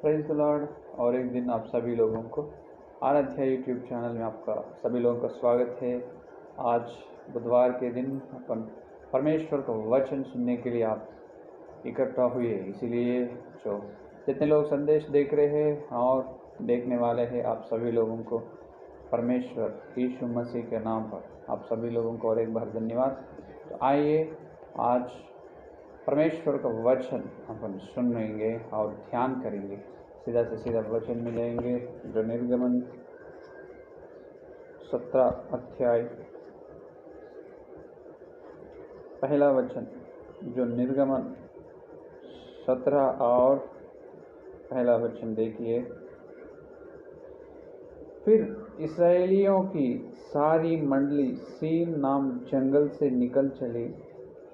Praise the Lord. और एक दिन आप सभी लोगों को आराध्या यूट्यूब चैनल में आपका सभी लोगों का स्वागत है। आज बुधवार के दिन अपन परमेश्वर का वचन सुनने के लिए आप इकट्ठा हुए, इसीलिए जो जितने लोग संदेश देख रहे हैं और देखने वाले हैं, आप सभी लोगों को परमेश्वर यीशु मसीह के नाम पर आप सभी लोगों को और एक बार धन्यवाद। तो आइए आज परमेश्वर का वचन अपन सुनेंगे और ध्यान करेंगे। सीधा से सीधा वचन में जाएंगे जो निर्गमन 17 अध्याय पहला वचन, जो निर्गमन 17 और पहला वचन देखिए। फिर इस्राएलियों की सारी मंडली सीन नाम जंगल से निकल चली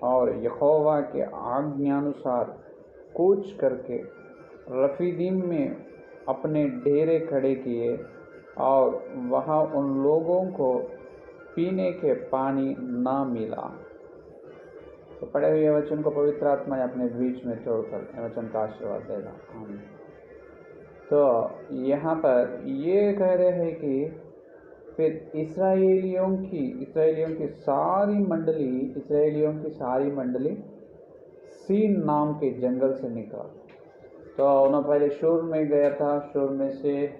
और यहोवा के आज्ञानुसार कूच करके रफीदीम में अपने डेरे खड़े किए और वहाँ उन लोगों को पीने के पानी ना मिला। तो पढ़े हुए वचन को पवित्र आत्मा अपने बीच में छोड़कर वचन का आशीर्वाद देगा। तो यहाँ पर ये कह रहे हैं कि फिर इस्राएलियों की सारी मंडली सीन नाम के जंगल से निकला। तो उन्होंने पहले शूर में गया था, शूर में से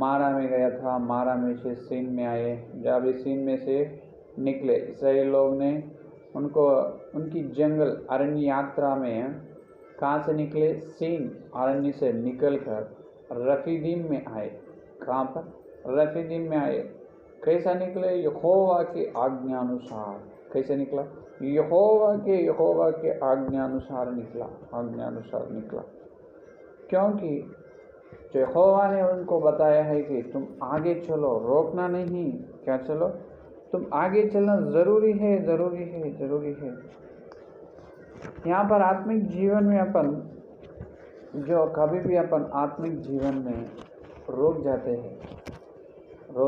मारा में गया था, मारा में से सीन में आए। जब इस सीन में से निकले इस्राएल लोग ने उनकी जंगल अरण्य यात्रा में कहाँ से निकले? सीन अरण्य से निकलकर रफीदीम में आए। कहाँ पर? रफीदीम में आए। कैसा निकले? यहोवा के आज्ञानुसार। कैसे निकला? यहोवा के आज्ञानुसार निकला। क्योंकि जो यहोवा ने उनको बताया है कि तुम आगे चलो, रोकना नहीं। क्या चलो? तुम आगे चलना जरूरी है। यहाँ पर आत्मिक जीवन में अपन जो कभी भी अपन आत्मिक जीवन में रुक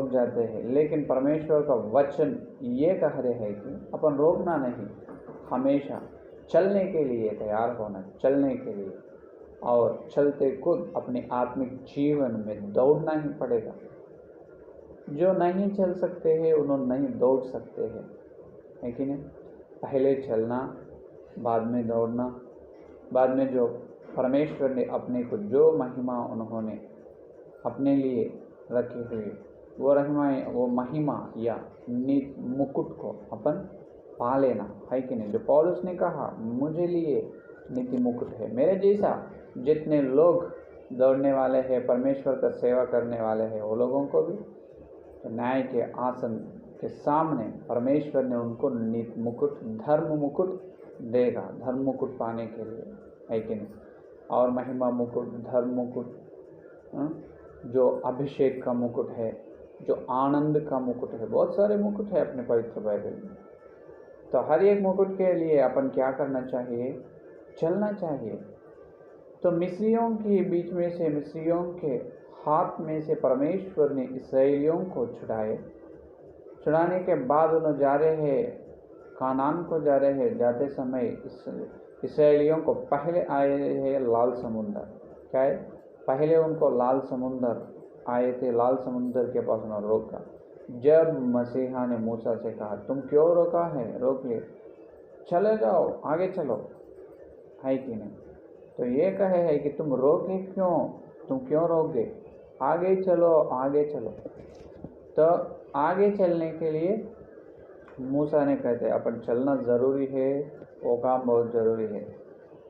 जाते हैं, लेकिन परमेश्वर का वचन ये कह रहे हैं कि अपन रोकना नहीं, हमेशा चलने के लिए तैयार होना, चलने के लिए, और चलते खुद अपने आत्मिक जीवन में दौड़ना ही पड़ेगा। जो नहीं चल सकते हैं उन्होंने नहीं दौड़ सकते हैं, है कि नहीं? पहले चलना, बाद में दौड़ना, बाद में जो परमेश्वर ने अपने को जो महिमा उन्होंने अपने लिए रखी हुई, वो महिमा या मुकुट को अपन पा लेना, है कि नहीं? जो पौलुस ने कहा, मुझे लिए नीति मुकुट है। मेरे जैसा जितने लोग दौड़ने वाले हैं, परमेश्वर का सेवा करने वाले हैं, वो लोगों को भी न्याय के आसन के सामने परमेश्वर ने उनको नीति मुकुट, धर्म मुकुट देगा, धर्म मुकुट पाने के लिए, है कि नहीं? और महिमा मुकुट, धर्म मुकुट, जो अभिषेक का मुकुट है, जो आनंद का मुकुट है, बहुत सारे मुकुट है अपने पवित्र बाइबल में। तो हर एक मुकुट के लिए अपन क्या करना चाहिए? चलना चाहिए। तो मिस्रियों के बीच में से, मिस्रियों के हाथ में से परमेश्वर ने इस्राएलियों को छुड़ाने के बाद उन्होंने जा रहे हैं कानान को, जाते समय इस्राएलियों को पहले आए हैं लाल समुंदर। क्या है? पहले उनको लाल समुंदर आए थे, लाल समुंदर के पास उन्होंने रोका। जब मसीहा ने मूसा से कहा, तुम क्यों रोका है? रोक ले, चले जाओ, आगे चलो, है कि नहीं? तो ये कहे है कि तुम रोके क्यों? तुम क्यों रोके? आगे चलो। तो आगे चलने के लिए मूसा ने कहते अपन चलना ज़रूरी है, वो काम बहुत ज़रूरी है,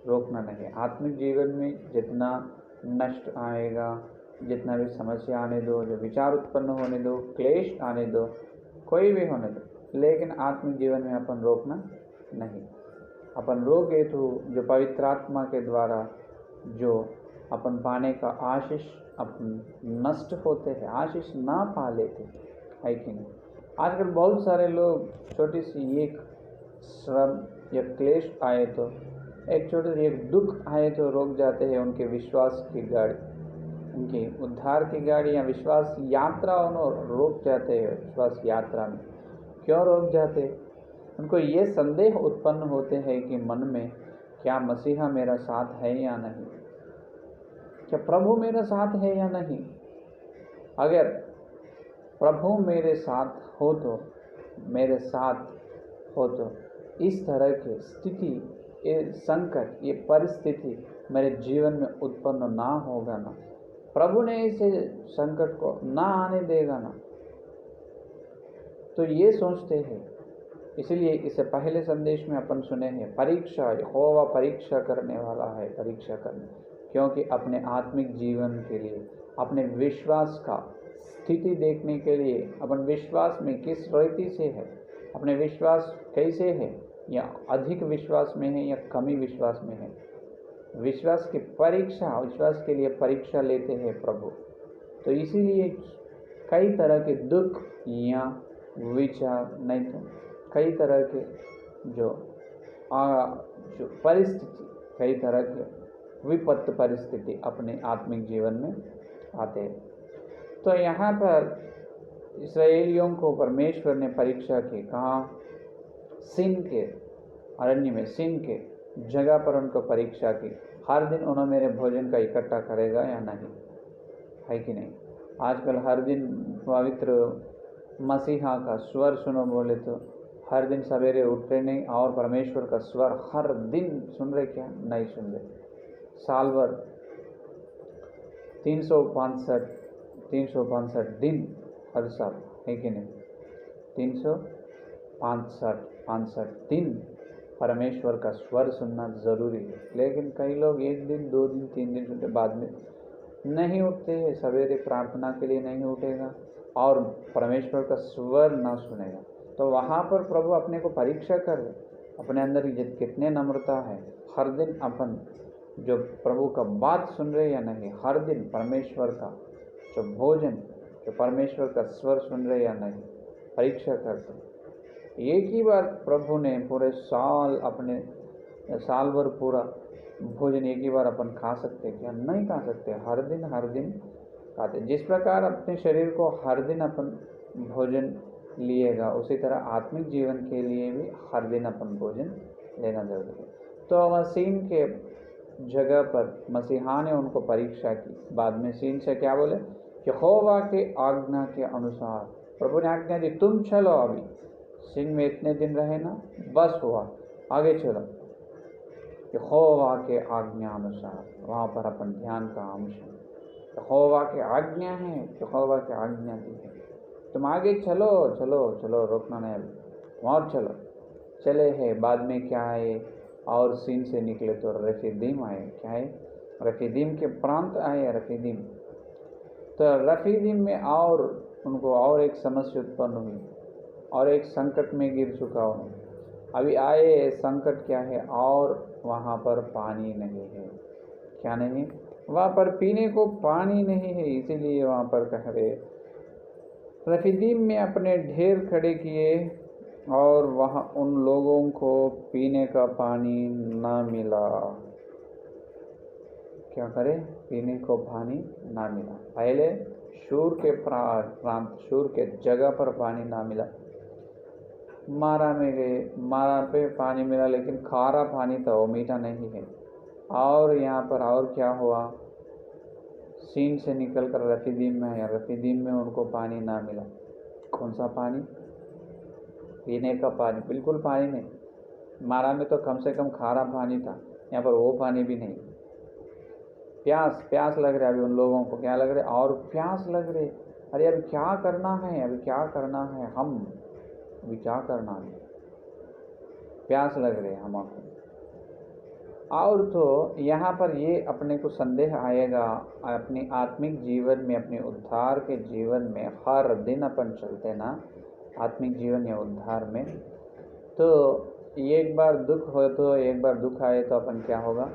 रोकना नहीं। आत्मिक जीवन में जितना नष्ट आएगा, जितना भी समस्या आने दो, जो विचार उत्पन्न होने दो, क्लेश आने दो, कोई भी होने दो, लेकिन आत्मिक जीवन में अपन रोकना नहीं। अपन रोके तो जो पवित्र आत्मा के द्वारा जो अपन पाने का आशीष अपन नष्ट होते हैं, आशीष ना पा लेते, है कि नहीं? आजकल बहुत सारे लोग छोटी सी एक श्रम या क्लेश आए तो, एक छोटे से एक दुख आए तो रोक जाते हैं उनके विश्वास की गाड़ी, उनकी उद्धार की गाड़ी या विश्वास यात्रा उन्होंने रोक जाते हैं। विश्वास यात्रा में क्यों रोक जाते? उनको ये संदेह उत्पन्न होते हैं कि मन में, क्या मसीहा मेरा साथ है या नहीं? क्या प्रभु मेरे साथ है या नहीं। अगर प्रभु मेरे साथ हो तो इस तरह की स्थिति, ये संकट, ये परिस्थिति मेरे जीवन में उत्पन्न ना होगा ना, प्रभु ने इसे संकट को ना आने देगा ना। तो ये सोचते हैं, इसलिए इसे पहले संदेश में अपन सुने हैं, परीक्षा, यहोवा परीक्षा करने वाला है, परीक्षा करने, क्योंकि अपने आत्मिक जीवन के लिए, अपने विश्वास का स्थिति देखने के लिए, अपन विश्वास में किस रीति से है, अपने विश्वास कैसे है, या अधिक विश्वास में है या कमी विश्वास में है, विश्वास की परीक्षा, विश्वास के लिए परीक्षा लेते हैं प्रभु। तो इसीलिए कई तरह के दुख या विचार, नहीं तो कई तरह के जो परिस्थिति, कई तरह के विपत्त परिस्थिति अपने आत्मिक जीवन में आते हैं। तो यहाँ पर इस्राएलियों को परमेश्वर ने परीक्षा की, कहाँ, सिन के अरण्य में, सिन के जगह पर उनको परीक्षा की। हर दिन उन्होंने मेरे भोजन का इकट्ठा करेगा या नहीं, है कि नहीं। आजकल हर दिन पवित्र मसीहा का स्वर सुनो बोले तो हर दिन सवेरे उठते नहीं, और परमेश्वर का स्वर हर दिन सुन रहे क्या, नहीं सुन रहे। साल भर 365 दिन हर साल, है कि नहीं, 365 दिन परमेश्वर का स्वर सुनना ज़रूरी है। लेकिन कई लोग 1 दिन 2 दिन 3 दिन सुनते, बाद में नहीं उठते हैं, सवेरे प्रार्थना के लिए नहीं उठेगा और परमेश्वर का स्वर ना सुनेगा। तो वहाँ पर प्रभु अपने को परीक्षा कर रहे, अपने अंदर कितने नम्रता है। हर दिन अपन जो प्रभु का बात सुन रहे या नहीं, हर दिन परमेश्वर का जो भोजन, जो परमेश्वर का स्वर सुन रहे या नहीं, परीक्षा करते। एक ही बार प्रभु ने पूरे साल, अपने साल भर पूरा भोजन एक ही बार अपन खा सकते क्या, नहीं खा सकते। हर दिन खाते। जिस प्रकार अपने शरीर को हर दिन अपन भोजन लिएगा, उसी तरह आत्मिक जीवन के लिए भी हर दिन अपन भोजन लेना जरूरी है। तो मसीह के जगह पर मसीहा ने उनको परीक्षा की। बाद में सीन से क्या बोले, यहोवा के आज्ञा के अनुसार, प्रभु ने आज्ञा दी, तुम चलो, अभी सिंह में इतने दिन रहे ना, बस हुआ, आगे चलो। यहोवा के आज्ञा अनुसार, वहाँ पर अपन ध्यान का अंश, यहोवा के आज्ञा है, यहोवा के आज्ञा दी है, तुम आगे चलो, रोकना नहीं, अभी और चले हैं। बाद में क्या है, और सीन से निकले तो रफीदीम आए। क्या है, रफीदीम के प्रांत आए, रफीदीम। तो रफीदीम में और उनको और एक समस्या उत्पन्न हुई, और एक संकट में गिर चुका हूँ। अभी आए, संकट क्या है, और वहाँ पर पानी नहीं है। क्या नहीं, वहाँ पर पीने को पानी नहीं है। इसीलिए वहाँ पर कह रहे, रफीदीम में अपने ढेर खड़े किए, और वहाँ उन लोगों को पीने का पानी ना मिला। क्या करे, पीने को पानी ना मिला। पहले शूर के प्रांत, शूर के जगह पर पानी ना मिला। मारा में गए, मारा पे पानी मिला, लेकिन खारा पानी था, वो मीठा नहीं है। और यहाँ पर और क्या हुआ, सीन से निकल कर रफीदीम में आया, रफीदीम में उनको पानी ना मिला। कौन सा पानी, पीने का पानी, बिल्कुल पानी नहीं। मारा में तो कम से कम खारा पानी था, यहाँ पर वो पानी भी नहीं। प्यास लग रहा है अभी उन लोगों को, क्या लग रहा है, और प्यास लग रही। अरे अभी क्या करना है, अभी क्या करना है, प्यास लग रही है हमको। और तो यहाँ पर ये अपने को संदेह आएगा, अपने आत्मिक जीवन में, अपने उद्धार के जीवन में हर दिन अपन चलते ना, आत्मिक जीवन या उद्धार में, तो एक बार दुख हो, तो एक बार दुख आए तो अपन क्या होगा,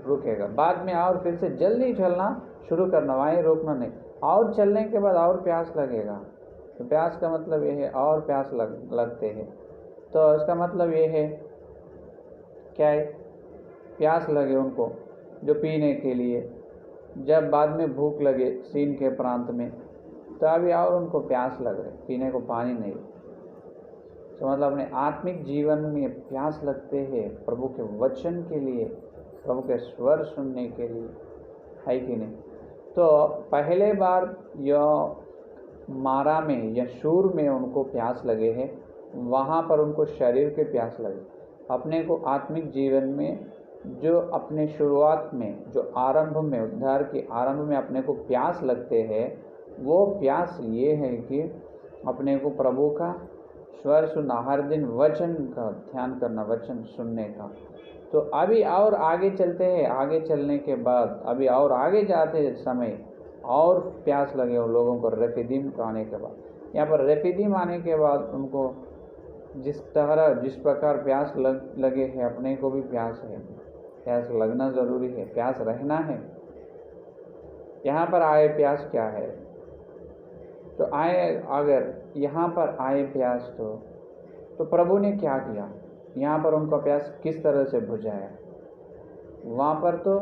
रुकेगा। बाद में और फिर से जल्दी चलना शुरू करना, वहीं रोकना नहीं। और चलने के बाद और प्यास लगेगा, तो प्यास का मतलब ये है, और प्यास लगते हैं, तो इसका मतलब ये है क्या है, प्यास लगे उनको जो पीने के लिए। जब बाद में भूख लगे सीन के प्रांत में, तो अभी और उनको प्यास लग रही, पीने को पानी नहीं। तो मतलब अपने आत्मिक जीवन में प्यास लगते हैं प्रभु के वचन के लिए, प्रभु के स्वर सुनने के लिए, है कि नहीं। तो पहले बार यह मारा में या शूर में उनको प्यास लगे है, वहाँ पर उनको शरीर के प्यास लगे। अपने को आत्मिक जीवन में जो अपने शुरुआत में, जो आरंभ में, उद्धार के आरंभ में अपने को प्यास लगते हैं, वो प्यास ये है कि अपने को प्रभु का स्वर सुनना, हर दिन वचन का ध्यान करना, वचन सुनने का। तो अभी और आगे चलते हैं, आगे चलने के बाद अभी और आगे जाते समय और प्यास लगे उन लोगों को रेफिदीम आने के बाद। यहाँ पर रेफिदीम आने के बाद उनको जिस प्रकार प्यास लगे है, अपने को भी प्यास है, प्यास लगना ज़रूरी है, प्यास रहना है। यहाँ पर आए प्यास क्या है, तो आए अगर यहाँ पर आए प्यास तो प्रभु ने क्या किया, यहाँ पर उनका प्यास किस तरह से बुझाया। वहाँ पर तो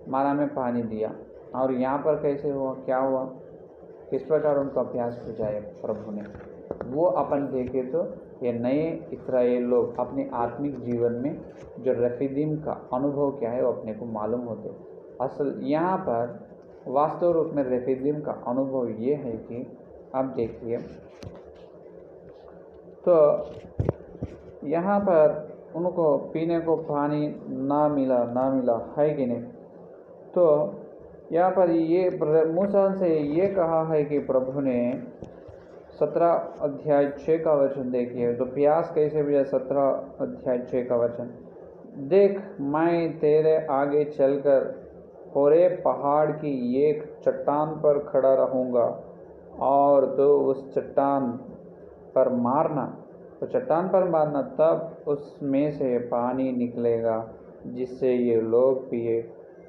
मारा में पानी दिया, और यहाँ पर कैसे हुआ, क्या हुआ, किस प्रकार उनका प्यास बुझाया प्रभु ने, वो अपन देखे तो ये नए इस्राएल लोग अपने आत्मिक जीवन में जो रेफिदीम का अनुभव क्या है वो अपने को मालूम होते। असल यहाँ पर वास्तव रूप में रेफिदीम का अनुभव ये है कि अब देखिए, तो यहाँ पर उनको पीने को पानी ना मिला है कि नहीं। तो यहाँ पर ये मूसा से ये कहा है कि प्रभु ने 17 अध्याय 6 का वचन देखिए, तो प्यास कैसे बुझा। 17 अध्याय 6 का वचन, देख मैं तेरे आगे चलकर होरेब पहाड़ की एक चट्टान पर खड़ा रहूँगा, और तो उस चट्टान पर मारना, तो चट्टान पर मारना, तब उसमें से पानी निकलेगा जिससे ये लोग पिए।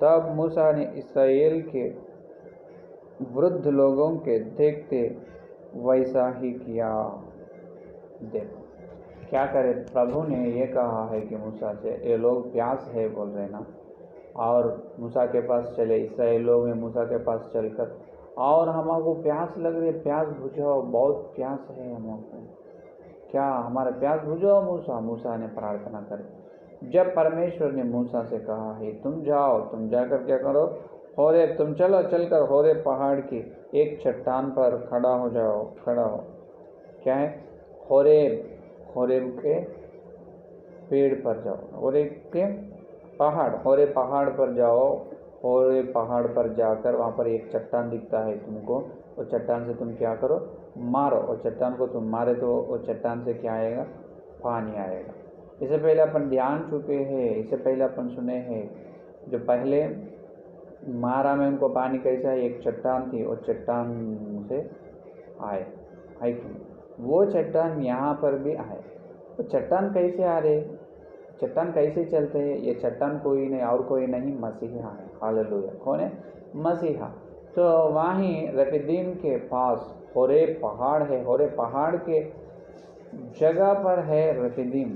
तब मूसा ने इस्राएल के वृद्ध लोगों के देखते वैसा ही किया। देखो क्या करे, प्रभु ने ये कहा है कि मूसा से, ये लोग प्यास है बोल रहे ना, और मूसा के पास चले, इस्राएल लोग ने मूसा के पास चलकर, और हमको प्यास लग रही है, प्यास बुझाओ, बहुत प्यास है हमको, क्या हमारा प्यास बुझाओ मूसा ने प्रार्थना करी। जब परमेश्वर ने मूसा से कहा है तुम जाओ, तुम जाकर क्या करो, होरेब, तुम चलकर होरेब पहाड़ की एक चट्टान पर खड़ा हो। क्या है, होरेब के पेड़ पर जाओ, होरेब पहाड़ पर जाओ। होरेब पहाड़ पर जाकर वहाँ पर एक चट्टान दिखता है तुमको, उस चट्टान से तुम क्या करो, मारो, और चट्टान को तुम मारे तो उस चट्टान से क्या आएगा, पानी आएगा। इससे पहले अपन ध्यान चुके हैं, इससे पहले अपन सुने हैं, जो पहले मारा में उनको पानी कैसा है, एक चट्टान थी, और चट्टान से आए, है कि वो चट्टान यहाँ पर भी आए। तो चट्टान कैसे आ रहे, चट्टान कैसे चलते हैं, ये चट्टान कोई नहीं और कोई नहीं, मसीहा है। हालेलुया, कौन है, मसीहा। तो वहीं रेफिदीम के पास होरेब पहाड़ है, होरेब पहाड़ के जगह पर है रेफिदीम।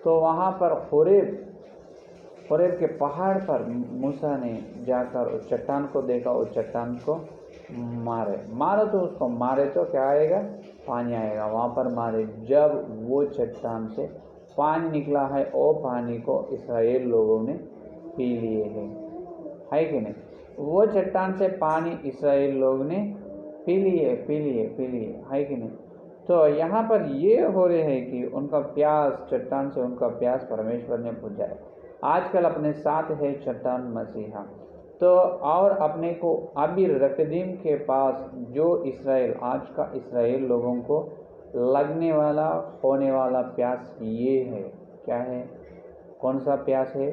तो वहाँ पर होरेब के पहाड़ पर मूसा ने जाकर उस चट्टान को देखा, उस चट्टान को मारो तो उसको मारे तो क्या आएगा, पानी आएगा। वहाँ पर मारे, जब वो चट्टान से पानी निकला है, वो पानी को इस्राएल लोगों ने पी लिए है कि नहीं। वो चट्टान से पानी इस्राएल लोग ने पी लिए है कि नहीं। तो यहाँ पर ये हो रहे हैं कि उनका प्यास, चट्टान से उनका प्यास परमेश्वर ने बुझाया। आजकल अपने साथ है चट्टान मसीहा। तो और अपने को अभी रेफिदीम के पास जो इस्राएल, आज का इस्राएल लोगों को लगने वाला, होने वाला प्यास ये है, क्या है, कौन सा प्यास है,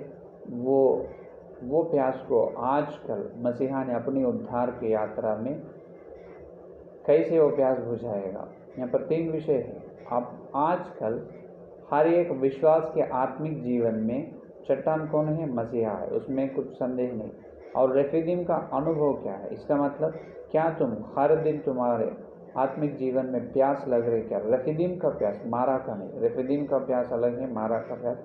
वो प्यास को आजकल मसीहा ने अपनी उद्धार की यात्रा में कैसे वो प्यास बुझाएगा। यहाँ पर 3 विषय है। अब आजकल हर एक विश्वास के आत्मिक जीवन में चट्टान कौन है, मसीहा है, उसमें कुछ संदेह नहीं। और रेफिदीम का अनुभव क्या है, इसका मतलब क्या तुम हर दिन तुम्हारे आत्मिक जीवन में प्यास लग रही, क्या रेफिदीम का प्यास, मारा का नहीं। रेफिदीम का प्यास अलग है, मारा का प्यास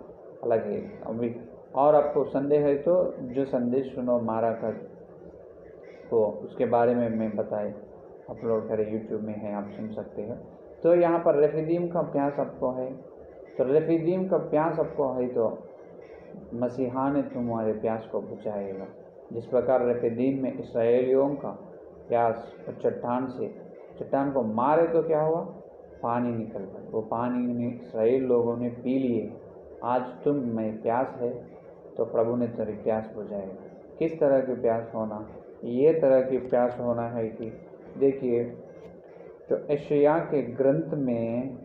अलग है। अभी और आपको संदेह है तो जो संदेश सुनो मारा का, तो उसके बारे में मैं बताए अपलोड करें, यूट्यूब में है, आप सुन सकते हैं। तो यहाँ पर रेफिदीम का प्यास आपको है, तो रेफिदीम का प्यास आपको है तो मसीहा ने तुम्हारे प्यास को बुझाएगा। जिस प्रकार रफीदीम में इसराइलियों का प्यास और चट्टान को मारे तो क्या हुआ, पानी निकल गया। वो पानी ने इसराइल लोगों ने पी लिए। आज तुम में प्यास है तो प्रभु ने तेरी प्यास बुझाएगा। किस तरह की प्यास होना, ये तरह की प्यास होना है कि देखिए तो यशायाह के ग्रंथ में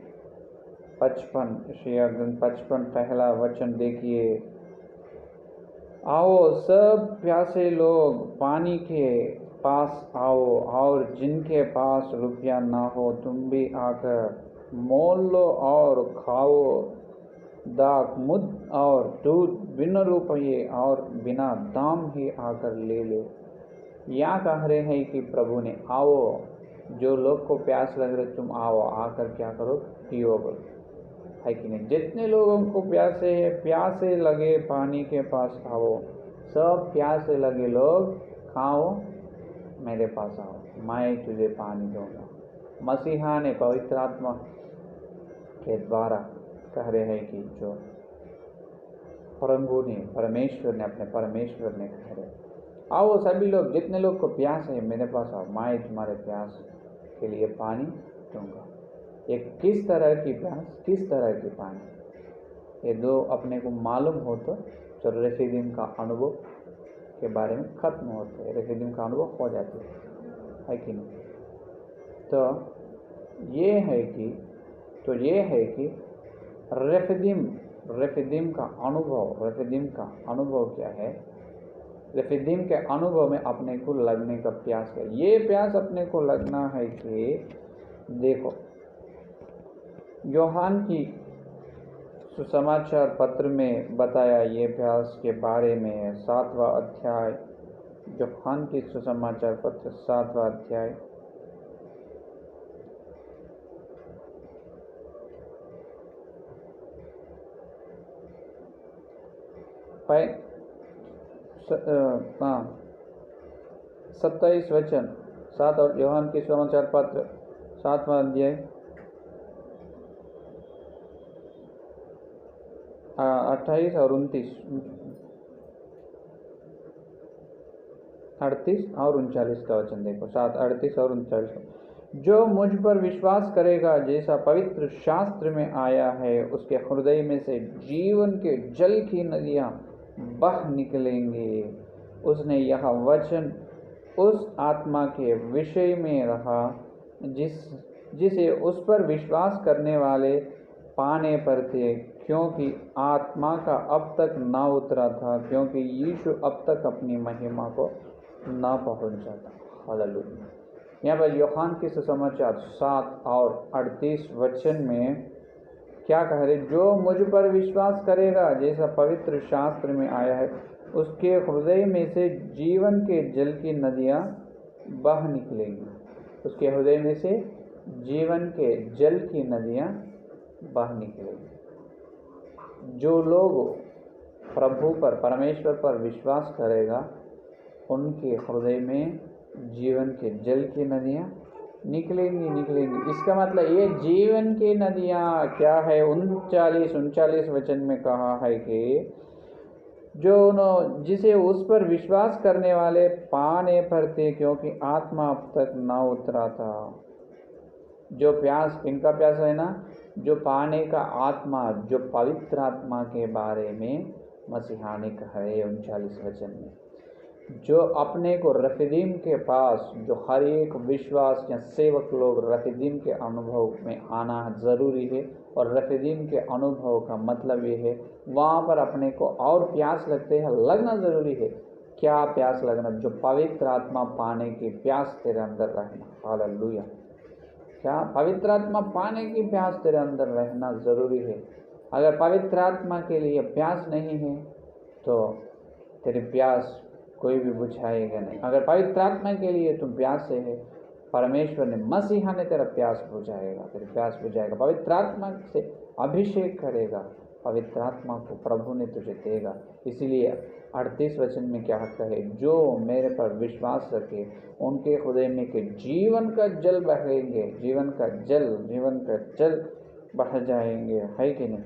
55 यशायाह ग्रंथ 55 पहला वचन देखिए, आओ सब प्यासे लोग पानी के पास आओ, और जिनके पास रुपया ना हो तुम भी आकर मोल लो और खाओ। दाख मुद और दूध बिना रुपये और बिना दाम ही आकर ले लो। यहाँ कह रहे हैं कि प्रभु ने आओ, जो लोग को प्यास लग रहे तुम आओ, आकर क्या करो, पियो बोलो, है कि नहीं। जितने लोगों को प्यासे लगे पानी के पास आओ, सब प्यासे लगे लोग खाओ, मेरे पास आओ, मैं तुझे पानी दूंगा। मसीहा ने पवित्र आत्मा के द्वारा कह रहे हैं कि जो प्रभु ने परमेश्वर ने कह रहे, आओ सभी लोग, जितने लोग को प्यास है मेरे पास आओ, मैं तुम्हारे प्यास के लिए पानी दूंगा। ये किस तरह की प्यास, किस तरह की पानी, ये दो अपने को मालूम हो तो रफीदीम का अनुभव के बारे में खत्म होते हैं, रफीदीम का अनुभव हो जाते है कि नहीं। तो ये है कि रफीदीम का अनुभव क्या है। रफीदीम के अनुभव में अपने को लगने का प्यास है। ये प्यास अपने को लगना है कि देखो यूहन्ना की सुसमाचार पत्र में बताया ये प्यास के बारे में 7वां अध्याय, यूहन्ना की सुसमाचार पत्र 7वां अध्याय हाँ 27 वचन, 7 और यूहन्ना की सुसमाचार पत्र 7वां अध्याय 28 और 38 और 39 का वचन देखो। 7, 38 और 39। जो मुझ पर विश्वास करेगा, जैसा पवित्र शास्त्र में आया है, उसके हृदय में से जीवन के जल की नदियां बह निकलेंगे। उसने यह वचन उस आत्मा के विषय में रहा जिसे उस पर विश्वास करने वाले पाने पर थे, क्योंकि आत्मा का अब तक ना उतरा था, क्योंकि यीशु अब तक अपनी महिमा को ना पहुंचा था। हालेलुया। यहाँ पर यूहन्ना की सुसमाचार 7 और 38 वचन में क्या कह रहे, जो मुझ पर विश्वास करेगा, जैसा पवित्र शास्त्र में आया है, उसके हृदय में से जीवन के जल की नदियां बह निकलेंगी। उसके हृदय में से जीवन के जल की नदियां बह निकलेंगी। जो लोग प्रभु पर, परमेश्वर पर विश्वास करेगा, उनके हृदय में जीवन के जल की नदियां निकलेंगी। इसका मतलब ये जीवन की नदियां क्या है, 39 वचन में कहा है कि जिसे उस पर विश्वास करने वाले पाने पर थे, क्योंकि आत्मा अब तक ना उतरा था। जो प्यास, इनका प्यास है ना, जो पाने का आत्मा, जो पवित्र आत्मा के बारे में मसीहा ने कहा है 39 वचन में, जो अपने को रफीदीम के पास, जो हर एक विश्वास या सेवक लोग रफीदीम के अनुभव में आना ज़रूरी है। और रफीदीम के अनुभव का मतलब ये है, वहाँ पर अपने को और प्यास लगना ज़रूरी है। क्या प्यास लगना, जो पवित्र आत्मा पाने की प्यास तेरे अंदर रहना। हालेलुया। क्या पवित्र आत्मा पाने की प्यास तेरे अंदर रहना ज़रूरी है। अगर पवित्र आत्मा के लिए प्यास नहीं है तो तेरी प्यास कोई भी बुझाएगा नहीं। अगर पवित्र आत्मा के लिए तुम प्यास से है, परमेश्वर ने, मसीहा ने तेरा प्यास बुझाएगा, तेरी प्यास बुझाएगा। पवित्र आत्मा से अभिषेक करेगा, पवित्र आत्मा को प्रभु ने तुझे देगा। इसीलिए 38 वचन में क्या कहे, जो मेरे पर विश्वास रखे उनके हृदय में के जीवन का जल बहेंगे, जीवन का जल बह जाएंगे, है कि नहीं।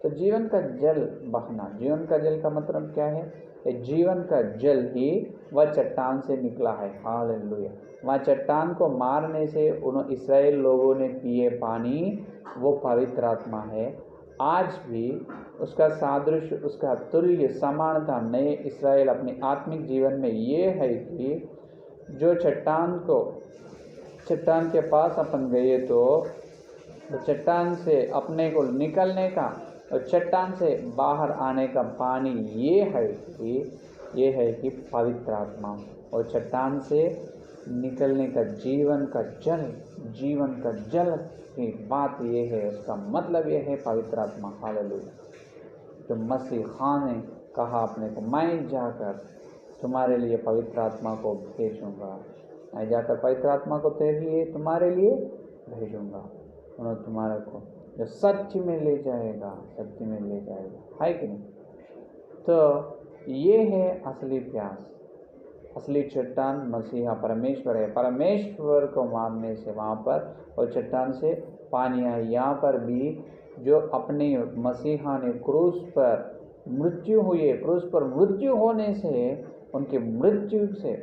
तो जीवन का जल बहना, जीवन का जल का मतलब क्या है? ये जीवन का जल ही वह चट्टान से निकला है। हालेलुया। वहाँ चट्टान को मारने से उन इस्राएल लोगों ने पिए पानी, वो पवित्र आत्मा है। आज भी उसका सादृश्य, उसका तुल्य समानता नए इस्राएल अपने आत्मिक जीवन में ये है कि जो चट्टान के पास अपन गए तो चट्टान से अपने को निकलने का और चट्टान से बाहर आने का पानी ये है कि पवित्र आत्मा, और चट्टान से निकलने का जीवन का जल की बात ये है, उसका मतलब ये है पवित्र आत्मा। हालेलुया। तो मसीहा ने कहा अपने को, मैं जाकर तुम्हारे लिए पवित्र आत्मा को भेजूंगा, मैं जाकर पवित्र आत्मा को तुम्हारे लिए भेजूंगा, उन्होंने तुम्हारे को जो सच में ले जाएगा, है कि नहीं? तो ये है असली प्यास, असली चट्टान मसीहा परमेश्वर है। परमेश्वर को मानने से वहाँ पर और चट्टान से पानी आए। यहाँ पर भी जो अपने मसीहा ने क्रूस पर मृत्यु होने से, उनकी मृत्यु से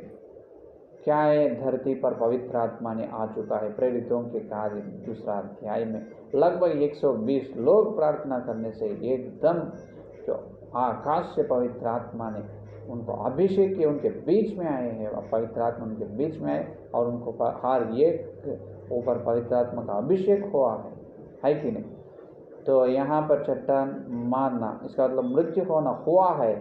क्या है, धरती पर पवित्र आत्मा ने आ चुका है। प्रेरितों के कार्य 2 अध्याय में लगभग 120 लोग प्रार्थना करने से एकदम जो आकाश से पवित्र आत्मा ने उनको अभिषेक किया, उनके बीच में आए हैं, पवित्र आत्मा उनके बीच में आए और उनको हर एक ऊपर पवित्र आत्मा का अभिषेक हुआ है कि नहीं? तो यहाँ पर चट्टान मारना, इसका मतलब मृत्यु होना हुआ है।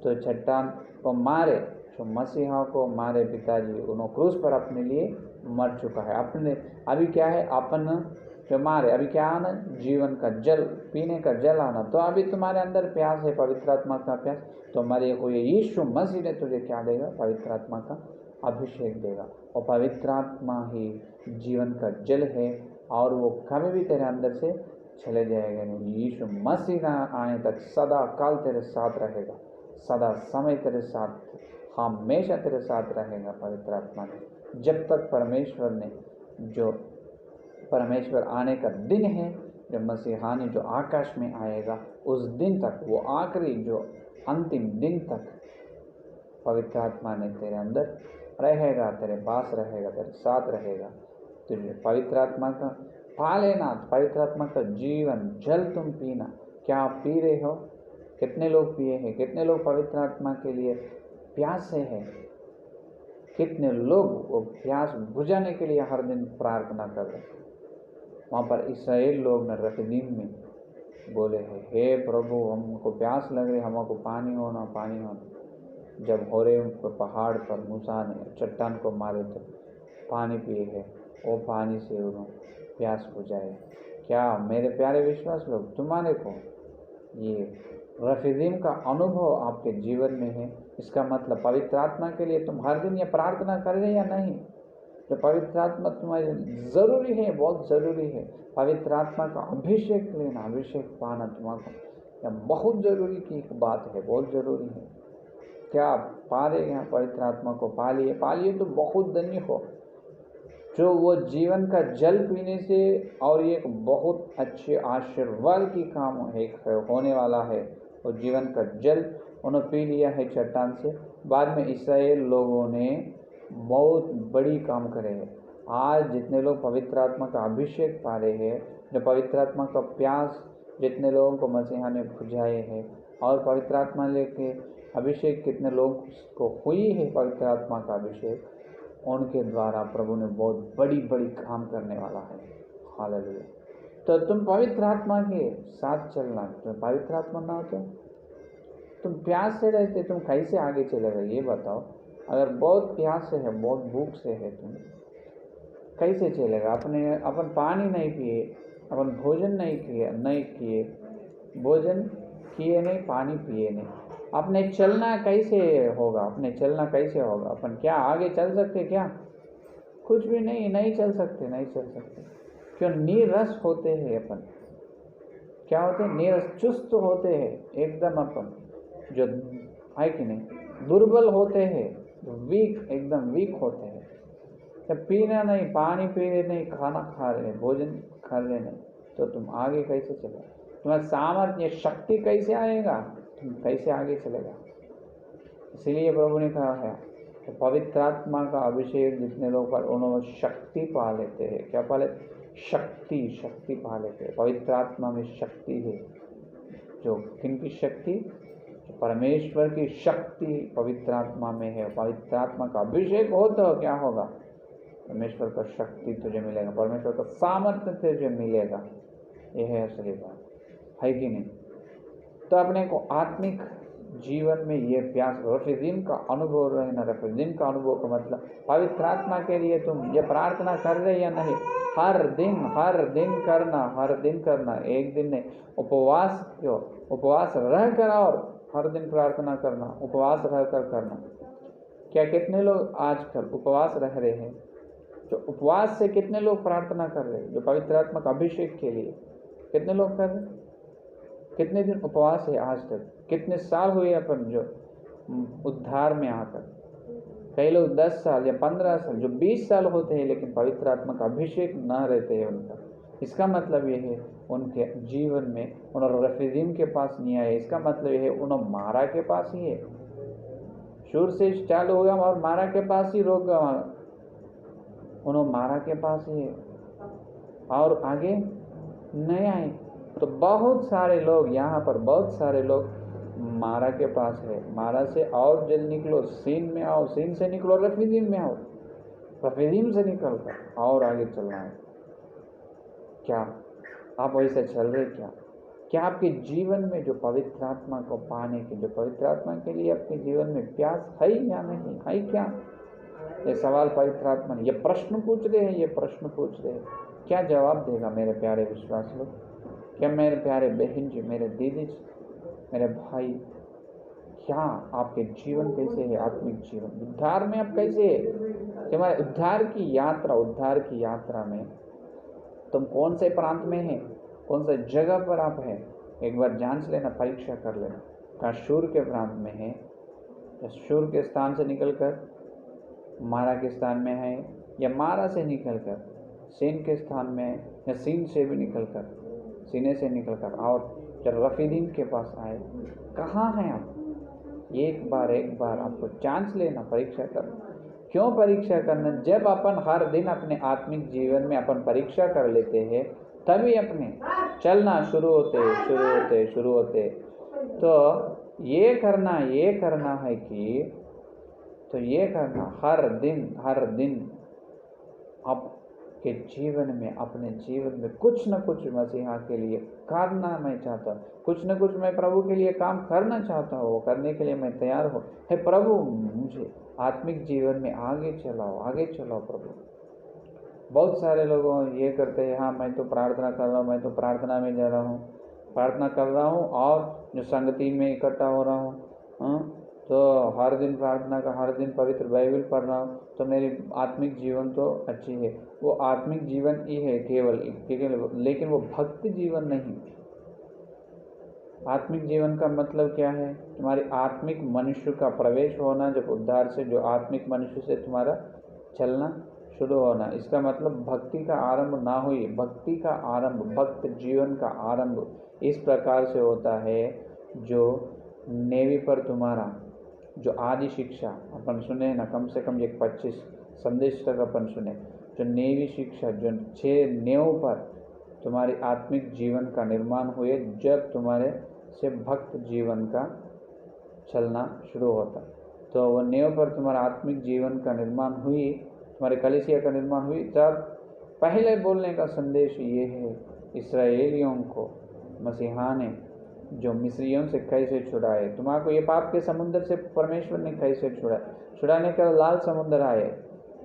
तो चट्टान को मारे, जो मसीहा को मारे पिताजी, उन्होंने क्रूस पर अपने लिए मर चुका है। अपने अभी क्या है, अपन जो मारे, अभी क्या आना, जीवन का जल, पीने का जल आना। तो अभी तुम्हारे अंदर प्यास है, पवित्र आत्मा का प्यास, तो हमारे हुए यीशु मसीह ने तुझे क्या देगा, पवित्र आत्मा का अभिषेक देगा। और पवित्र आत्मा ही जीवन का जल है और वो कभी भी तेरे अंदर से चले जाएगा नहीं। यीशु मसीह ना आने तक सदा काल तेरे साथ रहेगा, सदा समय तेरे साथ, हमेशा तेरे साथ रहेगा पवित्र आत्मा ने। जब तक परमेश्वर आने का दिन है, जब मसीहानी जो आकाश में आएगा, उस दिन तक, वो आखिरी जो अंतिम दिन तक पवित्र आत्मा ने तेरे अंदर रहेगा, तेरे पास रहेगा, तेरे साथ रहेगा। तुझे पवित्र आत्मा का पा लेना, पवित्र आत्मा का जीवन जल तुम पीना। क्या आप पी रहे हो? कितने लोग पिए हैं? कितने लोग पवित्र आत्मा के लिए प्यासे हैं? कितने लोग वो प्यास बुझाने के लिए हर दिन प्रार्थना कर रहे हैं? वहाँ पर इस्राएल लोग ने रफीदीम में बोले हैं, हे प्रभु, हमको प्यास लग रही, हमको पानी होना। जब होरेब पहाड़ पर मूसा ने चट्टान को मारे तो पानी पिए है, वो पानी से उन्होंने प्यास बुझाए। क्या मेरे प्यारे विश्वास लोग, तुम्हारे को ये रफीदीम का अनुभव आपके जीवन में है? इसका मतलब पवित्र आत्मा के लिए तुम हर दिन ये प्रार्थना कर रहे या नहीं? जो पवित्र आत्मा तुम्हारे ज़रूरी है, बहुत ज़रूरी है। पवित्र आत्मा का अभिषेक लेना, अभिषेक पाना तुम्हारा यह बहुत ज़रूरी की एक बात है, बहुत ज़रूरी है। क्या आप पा रहे हैं पवित्र आत्मा को? पालिए तो बहुत धन्य हो। जो वो जीवन का जल पीने से और एक बहुत अच्छे आशीर्वाद की काम होने वाला है। वो जीवन का जल उन्होंने पी लिया है चट्टान से। बाद में इस्राएल लोगों ने बहुत बड़ी काम करे हैं। आज जितने लोग पवित्र आत्मा का अभिषेक पा रहे हैं, जो पवित्र आत्मा का प्यास जितने लोगों को मसीहा ने बुझाए हैं, और पवित्र आत्मा लेके अभिषेक कितने लोग को हुई है, पवित्र आत्मा का अभिषेक, उनके द्वारा प्रभु ने बहुत बड़ी काम करने वाला है। हालेलुया। तो तुम पवित्र आत्मा के साथ चलना। तो पवित्र आत्मा ना हो तो तुम प्यास से रहते, तुम कैसे आगे चलेगा ये बताओ। अगर बहुत प्यास से है, बहुत भूख से है, तुम कैसे चलेगा? अपन पानी नहीं पिए, अपन भोजन नहीं किए, भोजन किए नहीं, पानी पिए नहीं, अपने चलना कैसे होगा? अपन क्या आगे चल सकते? क्या कुछ भी नहीं चल सकते। क्यों? नीरस होते हैं अपन। क्या होते हैं? नीरस, चुस्त होते हैं एकदम। अपन जो है कि नहीं, दुर्बल होते हैं, एकदम वीक होते हैं। जब पीना नहीं, पानी पी रहे नहीं, खाना खा रहे, भोजन खा रहे नहीं, तो तुम आगे कैसे चलो? तुम्हारा सामर्थ्य शक्ति कैसे आएगा, तुम कैसे आगे चलेगा। इसीलिए प्रभु ने कहा है कि पवित्र आत्मा का अभिषेक जितने लोग पर उन्होंने शक्ति पा लेते हैं। क्या पा लेते? शक्ति पा लेते हैं। पवित्र आत्मा में शक्ति है। जो किनकी शक्ति? परमेश्वर की शक्ति पवित्र आत्मा में है। पवित्र आत्मा का अभिषेक हो तो क्या होगा? परमेश्वर का शक्ति तुझे मिलेगा, परमेश्वर का सामर्थ्य तुझे मिलेगा। यह है असली बात, है कि नहीं? तो अपने को आत्मिक जीवन में ये प्यास, रफीदीन का अनुभव रहना। रफीदीन का अनुभव का मतलब पवित्र आत्मा के लिए तुम ये प्रार्थना कर रहे या नहीं, हर दिन करना, हर दिन करना, एक दिन नहीं। उपवास रह कर और हर दिन प्रार्थना करना, उपवास रह कर करना। क्या कितने लोग आजकल उपवास रह रहे हैं? जो उपवास से कितने लोग प्रार्थना कर रहे हैं? जो पवित्र आत्मा का अभिषेक के लिए कितने लोग कर रहे हैं? कितने दिन उपवास है आज तक? कितने साल हुए अपन जो उद्धार में आकर? कई लोग 10 साल या 15 साल, जो 20 साल होते हैं, लेकिन पवित्र आत्मा का अभिषेक न रहते हैं उनका। इसका मतलब यह है उनके जीवन में उन्होंने रफीदीन के पास नहीं आए। इसका मतलब यह है उन्होंने मारा के पास ही है। शुरू से चालू होगा और मारा के पास ही रोक गया, उन्होंने मारा के पास ही है और आगे नहीं आए। तो बहुत सारे लोग यहाँ पर, बहुत सारे लोग मारा के पास है। मारा से और जल्द निकलो, सीन में आओ, सीन से निकलो रफीदीम में आओ, रफीदीम से निकल कर और आगे चलना है। क्या आप वैसे चल रहे? क्या आपके जीवन में जो पवित्र आत्मा को पाने की, जो पवित्र आत्मा के लिए आपके जीवन में प्यास है या नहीं है? क्या ये सवाल पवित्र आत्मा ने, ये प्रश्न पूछ रहे हैं, ये प्रश्न पूछ रहे हैं। क्या जवाब देगा मेरे प्यारे विश्वास लोग? क्या मेरे प्यारे बहन जी, मेरे दीदी जी, मेरे भाई, क्या आपके जीवन कैसे है? आत्मिक जीवन, उद्धार में आप कैसे है? तुम्हारे उद्धार की यात्रा में तुम कौन से प्रांत में है, कौन से जगह पर आप है? एक बार जांच लेना, परीक्षा कर लेना। क्या शूर के प्रांत में है, या शूर के स्थान से निकलकर मारा के स्थान में है, या मारा से निकलकर सीन के स्थान में है, या सीन से भी निकलकर, सीने से निकलकर और जब रफीदीन के पास आए? कहाँ हैं आप? एक बार आपको चांस लेना, परीक्षा करना। क्यों परीक्षा करना? जब अपन हर दिन अपने आत्मिक जीवन में अपन परीक्षा कर लेते हैं, तभी अपने चलना शुरू होते। तो ये करना है कि, तो ये करना हर दिन आपके जीवन में, अपने जीवन में कुछ न कुछ मसीहा के लिए करना मैं चाहता हूँ। कुछ न कुछ मैं प्रभु के लिए काम करना चाहता हूँ, करने के लिए मैं तैयार हूँ। हे प्रभु, मुझे आत्मिक जीवन में आगे चलाओ प्रभु। बहुत सारे लोग ये करते हैं, हाँ मैं तो प्रार्थना कर रहा हूँ, मैं तो प्रार्थना में जा रहा हूँ, प्रार्थना कर रहा हूँ और जो संगति में इकट्ठा हो रहा हूँ, तो हर दिन प्रार्थना का, हर दिन पवित्र बाइबल पढ़ रहा हूँ, तो मेरी आत्मिक जीवन तो अच्छी है। वो आत्मिक जीवन ही है केवल, लेकिन वो भक्ति जीवन नहीं। आत्मिक जीवन का मतलब क्या है? तुम्हारी आत्मिक मनुष्य का प्रवेश होना, जब उद्धार से जो आत्मिक मनुष्य से तुम्हारा चलना शुरू होना। इसका मतलब भक्ति का आरंभ ना हुई। भक्ति का आरंभ, भक्त जीवन का आरंभ इस प्रकार से होता है, जो नेवी पर तुम्हारा जो आदि शिक्षा अपन सुने ना, कम से कम 25 संदेश तक अपन सुने, जो नेवी शिक्षा, जो 6 नेव पर तुम्हारी आत्मिक जीवन का निर्माण हुए, जब तुम्हारे से भक्त जीवन का चलना शुरू होता। तो वो नेव पर तुम्हारा आत्मिक जीवन का निर्माण हुई, तुम्हारे कलीसिया का निर्माण हुई, तब पहले बोलने का संदेश ये है, इस्राएलियों को मसीहा ने जो मिस्रियों से कैसे छुड़ाए, तुम्हारे ये पाप के समुद्र से परमेश्वर ने कैसे छुड़ाने का लाल समुद्र आए।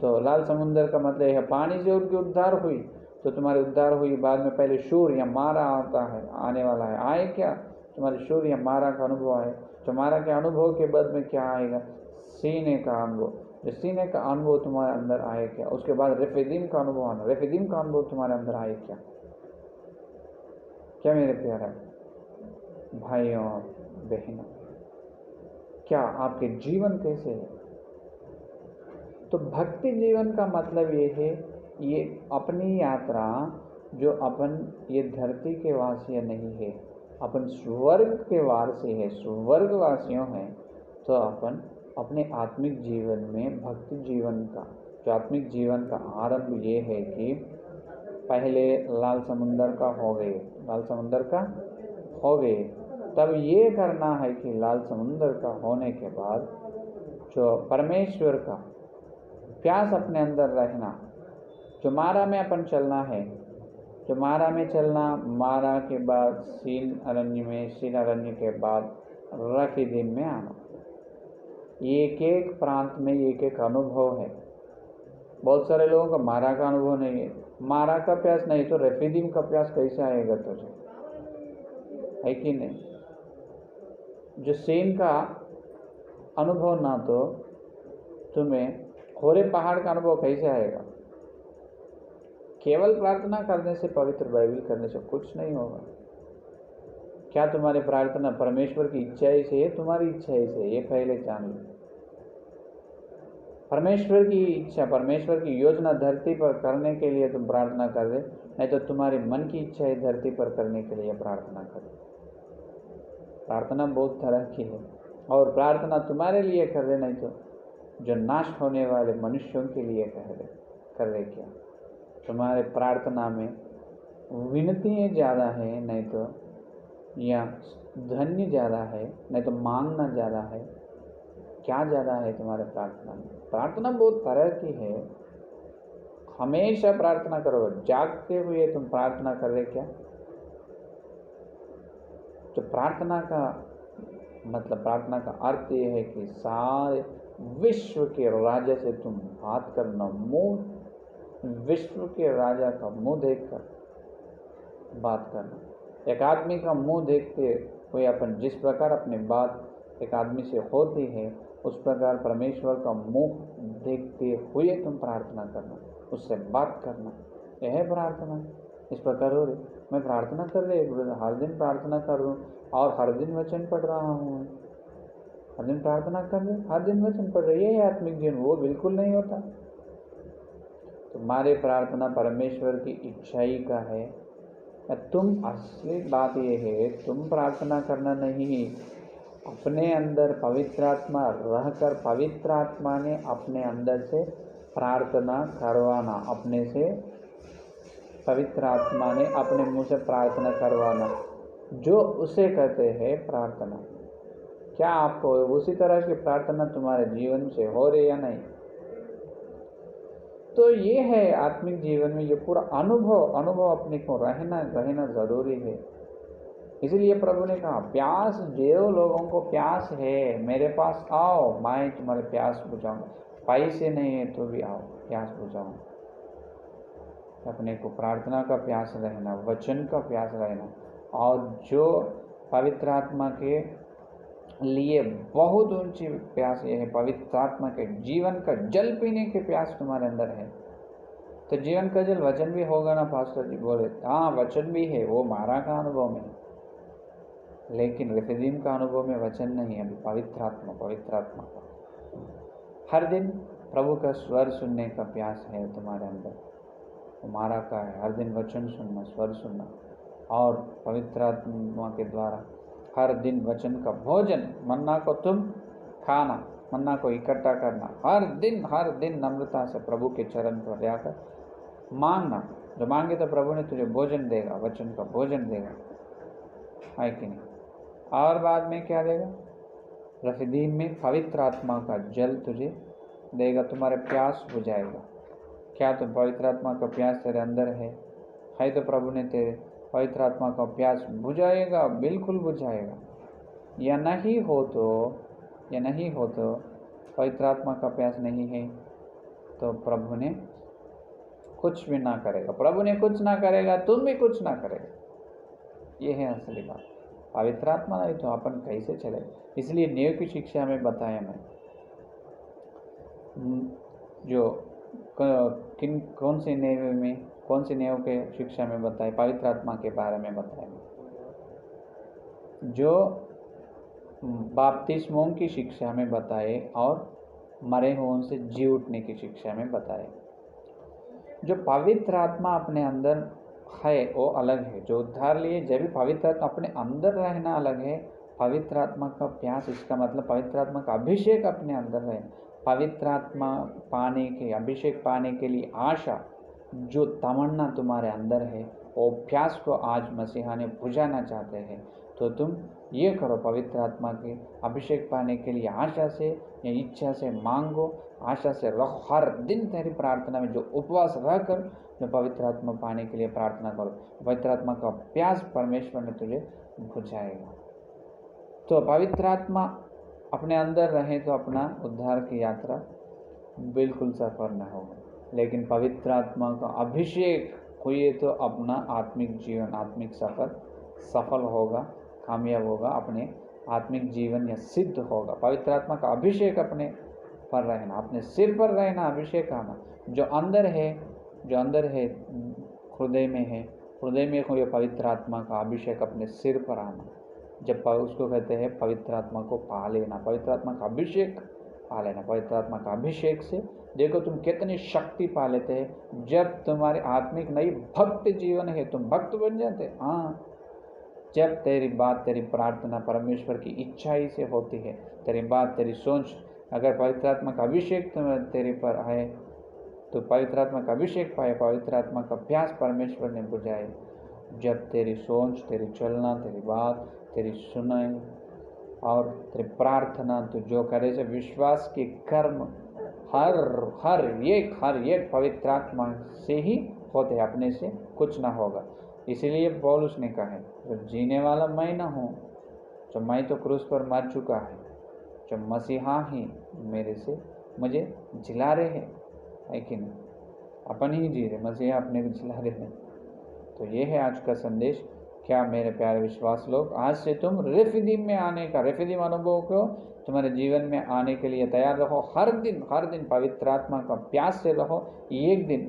तो लाल समुद्र का मतलब है पानी से उनकी उद्धार हुई। तो तुम्हारी उद्धार हुई, बाद में पहले शूर या मारा आता है, आने वाला है। आए क्या? तुम्हारे शूर या मारा का अनुभव आए। तो मारा के अनुभव के बाद में क्या आएगा? सीने का अनुभव। जो सीने का अनुभव तुम्हारे अंदर आए क्या? उसके बाद रफीदीम का अनुभव आना। रफीदीम का अनुभव तुम्हारे अंदर आए क्या? क्या मेरे प्यारे भाइयों बहनों, क्या आपके जीवन कैसे है? तो भक्ति जीवन का मतलब ये है, ये अपनी यात्रा जो अपन ये धरती के वासी नहीं है, अपन स्वर्ग के वासी है, स्वर्गवासियों हैं, तो अपन अपने आत्मिक जीवन में भक्ति जीवन का, जो आत्मिक जीवन का आरंभ ये है कि पहले लाल समुंदर का हो गए, लाल समुंदर का हो गए, तब ये करना है कि लाल समुंदर का होने के बाद जो परमेश्वर का प्यास अपने अंदर रहना, जो मारा में अपन चलना है, जो मारा में चलना, मारा के बाद सीन अरण्य में, सीन अरण्य के बाद रफीदीम में आना। एक एक प्रांत में एक एक अनुभव है। बहुत सारे लोगों का मारा का अनुभव नहीं है। मारा का प्यास नहीं तो रफीदीम का प्यास कैसे आएगा तुझे, है कि नहीं? जो सीन का अनुभव ना तो तुम्हें खोरे पहाड़ का अनुभव कैसे आएगा? केवल प्रार्थना करने से, पवित्र बाइबल करने से कुछ नहीं होगा। क्या तुम्हारी प्रार्थना परमेश्वर की इच्छा से है, तुम्हारी इच्छा से है? ये पहले जान लो। परमेश्वर की इच्छा, परमेश्वर की योजना धरती पर करने के लिए तुम प्रार्थना कर रहे, नहीं तो तुम्हारी मन की इच्छा है धरती पर करने के लिए प्रार्थना कर। प्रार्थना बहुत तरह की है, और प्रार्थना तुम्हारे लिए कर रहे, नहीं तो जो नाश होने वाले मनुष्यों के लिए कर रहे। क्या तुम्हारे प्रार्थना में विनतियाँ ज़्यादा है, नहीं तो या धन्य ज़्यादा है, नहीं तो मांगना ज़्यादा है? क्या ज़्यादा है तुम्हारे प्रार्थना में? प्रार्थना बहुत तरह की है। हमेशा प्रार्थना करो। जागते हुए तुम प्रार्थना कर रहे क्या? तो प्रार्थना का मतलब, प्रार्थना का अर्थ ये है कि सारे विश्व के राजा से तुम बात करना, मुंह विश्व के राजा का मुंह देखकर बात करना। एक आदमी का मुंह देखते हुए अपन जिस प्रकार अपनी बात एक आदमी से होती है, उस प्रकार परमेश्वर का मुंह देखते हुए तुम प्रार्थना करना, उससे बात करना। यह है प्रार्थना। इस प्रकार हो रही, मैं प्रार्थना कर रही, हर दिन प्रार्थना कर रहा हूँ और हर दिन वचन पढ़ रहा हूँ, हर दिन प्रार्थना कर रहे, हर दिन वचन पढ़ रहे, ये है आत्मिक जीवन। वो बिल्कुल नहीं होता। तुम्हारी प्रार्थना परमेश्वर की इच्छाई का है। तुम असली बात ये है, तुम प्रार्थना करना नहीं, अपने अंदर पवित्र आत्मा रहकर पवित्र आत्मा ने अपने अंदर से प्रार्थना करवाना, अपने से पवित्र आत्मा ने अपने मुंह से प्रार्थना करवाना, जो उसे कहते हैं प्रार्थना। क्या आपको उसी तरह की प्रार्थना तुम्हारे जीवन से हो रही या नहीं? तो ये है आत्मिक जीवन में ये पूरा अनुभव अपने को रहना जरूरी है। इसलिए प्रभु ने कहा, प्यास जो लोगों को प्यास है मेरे पास आओ, मैं तुम्हारे प्यास बुझाऊंगा। पैसे नहीं है तो भी आओ, प्यास बुझाऊंगा। अपने को प्रार्थना का प्यास रहना, वचन का प्यास रहना, और जो पवित्र आत्मा के लिए बहुत ऊंची प्यास ये है, पवित्र आत्मा के जीवन का जल पीने के प्यास तुम्हारे अंदर है। तो जीवन का जल वचन भी होगा ना, पास्टर जी बोले। हाँ, वचन भी है, वो मारा का अनुभव में, लेकिन रिफिदीम का अनुभव में वचन नहीं है। अभी पवित्र आत्मा का हर दिन प्रभु का स्वर सुनने का प्यास है तुम्हारे अंदर, हमारा का है। हर दिन वचन सुनना, स्वर सुनना, और पवित्र आत्मा के द्वारा हर दिन वचन का भोजन, मन्ना को तुम खाना, मन्ना को इकट्ठा करना, हर दिन नम्रता से प्रभु के चरण पर जाकर मांगना। जो मांगे तो प्रभु ने तुझे भोजन देगा, वचन का भोजन देगा, है कि नहीं? और बाद में क्या देगा? रफीदीम में पवित्र आत्मा का जल तुझे देगा, तुम्हारे प्यास बुझाएगा। क्या तुम पवित्र आत्मा का प्यास तेरे अंदर है तो प्रभु ने तेरे पवित्र आत्मा का प्यास बुझाएगा, बिल्कुल बुझाएगा। या नहीं हो तो पवित्र आत्मा का प्यास नहीं है तो प्रभु ने कुछ भी ना करेगा। प्रभु ने कुछ ना करेगा, तुम भी कुछ ना करेगा। ये है असली बात। पवित्र आत्मा नहीं तो अपन कैसे चले? इसलिए नेव की शिक्षा में बताया मैं, जो कौन सी नेव के शिक्षा में बताए, पवित्र आत्मा के बारे में बताया, जो बपतिस्मों की शिक्षा में बताए और मरे हुओं से जी उठने की शिक्षा में बताए। जो पवित्र आत्मा अपने अंदर है वो अलग है, जो उद्धार लिए जब भी पवित्र आत्मा अपने अंदर रहना अलग है। पवित्र आत्मा का प्यास, इसका मतलब पवित्र आत्मा का अभिषेक अपने अंदर है। पवित्र आत्मा पाने के, अभिषेक पाने के लिए आशा, जो तमन्ना तुम्हारे अंदर है, वो प्यास को आज मसीहा ने बुझाना चाहते हैं। तो तुम ये करो, पवित्र आत्मा के अभिषेक पाने के लिए आशा से या इच्छा से मांगो, आशा से रहो। हर दिन तेरी प्रार्थना में जो उपवास रहकर जो पवित्र आत्मा पाने के लिए प्रार्थना करो, पवित्र आत्मा का प्यास परमेश्वर ने तुझे बुझाएगा। तो पवित्र आत्मा अपने अंदर रहे तो अपना उद्धार की यात्रा बिल्कुल सफल न होगा, लेकिन पवित्र आत्मा का अभिषेक हुए तो अपना आत्मिक जीवन, आत्मिक सफल होगा, कामयाब होगा, अपने आत्मिक जीवन या सिद्ध होगा। पवित्र आत्मा का अभिषेक अपने पर रहना, अपने सिर पर रहना, अभिषेक आना, जो अंदर है हृदय में है, हृदय में हो, ये पवित्र आत्मा का अभिषेक अपने सिर पर आना। जब उसको कहते हैं पवित्र आत्मा को पा लेना, पवित्र आत्मा का अभिषेक पा लेना। पवित्र आत्मा का अभिषेक से देखो तुम कितनी शक्ति पा लेते हैं। जब तुम्हारे आत्मिक नई भक्त जीवन है, तुम भक्त बन जाते। हाँ, जब तेरी बात, तेरी प्रार्थना परमेश्वर की इच्छा ही से होती है, तेरी बात, तेरी सोच, अगर पवित्र आत्मा का अभिषेक तेरे पर है तो पवित्र आत्मा का अभिषेक पाए, पवित्र आत्मा का प्यास परमेश्वर ने बुझाए। जब तेरी सोच, तेरी चलना, तेरी बात, तेरी सुनाई और तेरी प्रार्थना, तो जो करे से विश्वास के कर्म हर एक पवित्र आत्मा से ही होते, अपने से कुछ ना होगा। इसीलिए पौलुस ने कहा है, जो जीने वाला मैं न हूँ, जो मैं तो क्रूस पर मर चुका है, जो मसीहा ही मेरे से मुझे जिला रहे है कि नहीं, अपन ही जी रहे, मसीहा अपने को जिला रहे हैं। तो ये है आज का संदेश। क्या मेरे प्यारे विश्वास लोग, आज से तुम रेफिदीम में आने का, रेफिदीम अनुभव को तुम्हारे जीवन में आने के लिए तैयार रहो। हर दिन पवित्र आत्मा का प्यास से रहो। एक दिन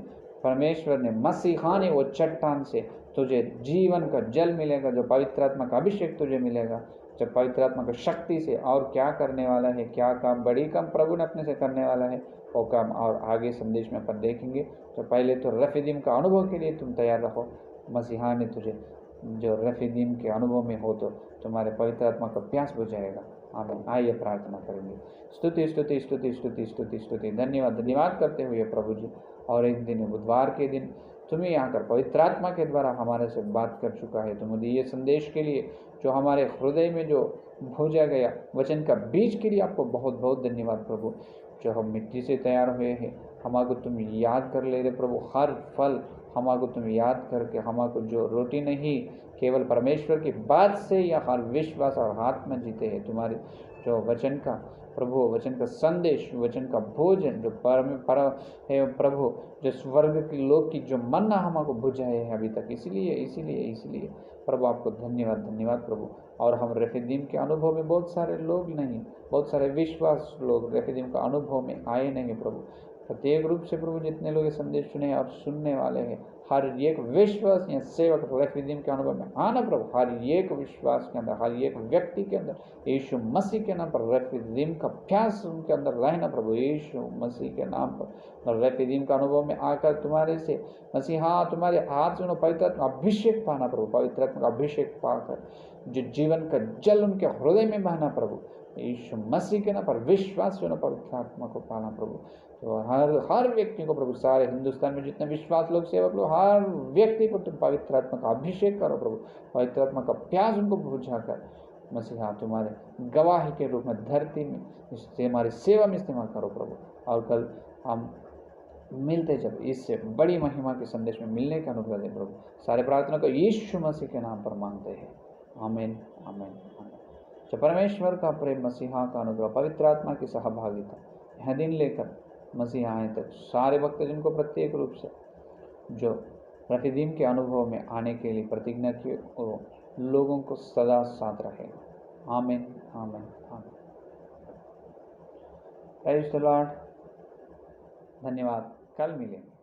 परमेश्वर ने, मसीहा ने वो चट्टान से तुझे जीवन का जल मिलेगा, जो पवित्र आत्मा का अभिषेक तुझे मिलेगा, जब पवित्र आत्मा की शक्ति से और क्या करने वाला है, क्या काम, बड़ी काम प्रभु ने अपने से करने वाला है, वो काम और आगे संदेश में अपन देखेंगे। तो पहले तो रेफिदीम का अनुभव के लिए तुम तैयार रहो। मसीहा ने तुझे जो रेफिदीम के अनुभव में हो तो तुम्हारे पवित्र आत्मा का प्यास बुझाएगा। आमीन। आइए प्रार्थना करेंगे। स्तुति स्तुति स्तुति स्तुति स्तुति स्तुति, धन्यवाद करते हुए प्रभु जी, और एक दिन बुधवार के दिन तुम्हें यहाँ कर पवित्र आत्मा के द्वारा हमारे से बात कर चुका है। तुम ये संदेश के लिए जो हमारे हृदय में जो भूजा गया वचन का बीज के लिए आपको बहुत बहुत धन्यवाद प्रभु। जो हम मिट्टी से तैयार हुए हैं, हमारे तुम याद कर ले रहे प्रभु। हर फल हमारे तुम याद करके हमारे जो रोटी नहीं, केवल परमेश्वर की बात से या हर विश्वास और हाथ में जीते हैं। तुम्हारे जो वचन का प्रभु, वचन का संदेश, वचन का भोजन जो प्रभु, जो स्वर्ग के लोग की जो मन्ना हमको बुझाए है अभी तक। इसीलिए प्रभु आपको धन्यवाद प्रभु। और हम रेफिदीम के अनुभव में बहुत सारे लोग नहीं, बहुत सारे विश्वास लोग रेफिदीम का अनुभव में आए नहीं प्रभु। प्रत्येक रूप से प्रभु जितने लोग संदेश सुने और सुनने वाले हैं, हर एक विश्वास या सेवक रेफिदीम के अनुभव में आना प्रभु। हर एक विश्वास के अंदर, हर एक व्यक्ति के अंदर यीशु मसीह के नाम पर रेफिदीम का प्यास उनके अंदर रहना प्रभु। यीशु मसीह के नाम पर रेफिदीम का अनुभव में आकर तुम्हारे से मसीहा, तुम्हारे हाथ से पवित्र आत्मा अभिषेक पाना प्रभु। पवित्र आत्मा का अभिषेक पाकर जो जीवन का जल उनके हृदय में बहना प्रभु। यीशु मसीह के नाम पर विश्वास जो पवित्र आत्मा को पाना प्रभु। तो हर व्यक्ति को प्रभु, सारे हिंदुस्तान में जितने विश्वास लोग, सेवक लोग, हर व्यक्ति को तुम पवित्र आत्मा का अभिषेक करो प्रभु। पवित्र आत्मा का प्यास उनको बुझाकर मसीहा तुम्हारे गवाही के रूप में धरती में हमारी सेवा में इस्तेमाल करो प्रभु। और कल हम मिलते जब इससे बड़ी महिमा के संदेश में मिलने का अनुग्रह दे प्रभु। सारे प्रार्थना को यीशु मसीह के नाम पर मांगते हैं। आमीन आमीन आमीन। जो परमेश्वर का प्रेम, मसीहा का अनुग्रह, पवित्र आत्मा की सहभागिता यह दिन लेकर मसीहा आए तक सारे भक्त जिनको प्रत्येक रूप से जो रेफिदीम के अनुभव में आने के लिए प्रतिज्ञा की, लोगों को सदा साथ रहेगा। आमीन आमीन आमीन। Praise the Lord. धन्यवाद। कल मिलेंगे।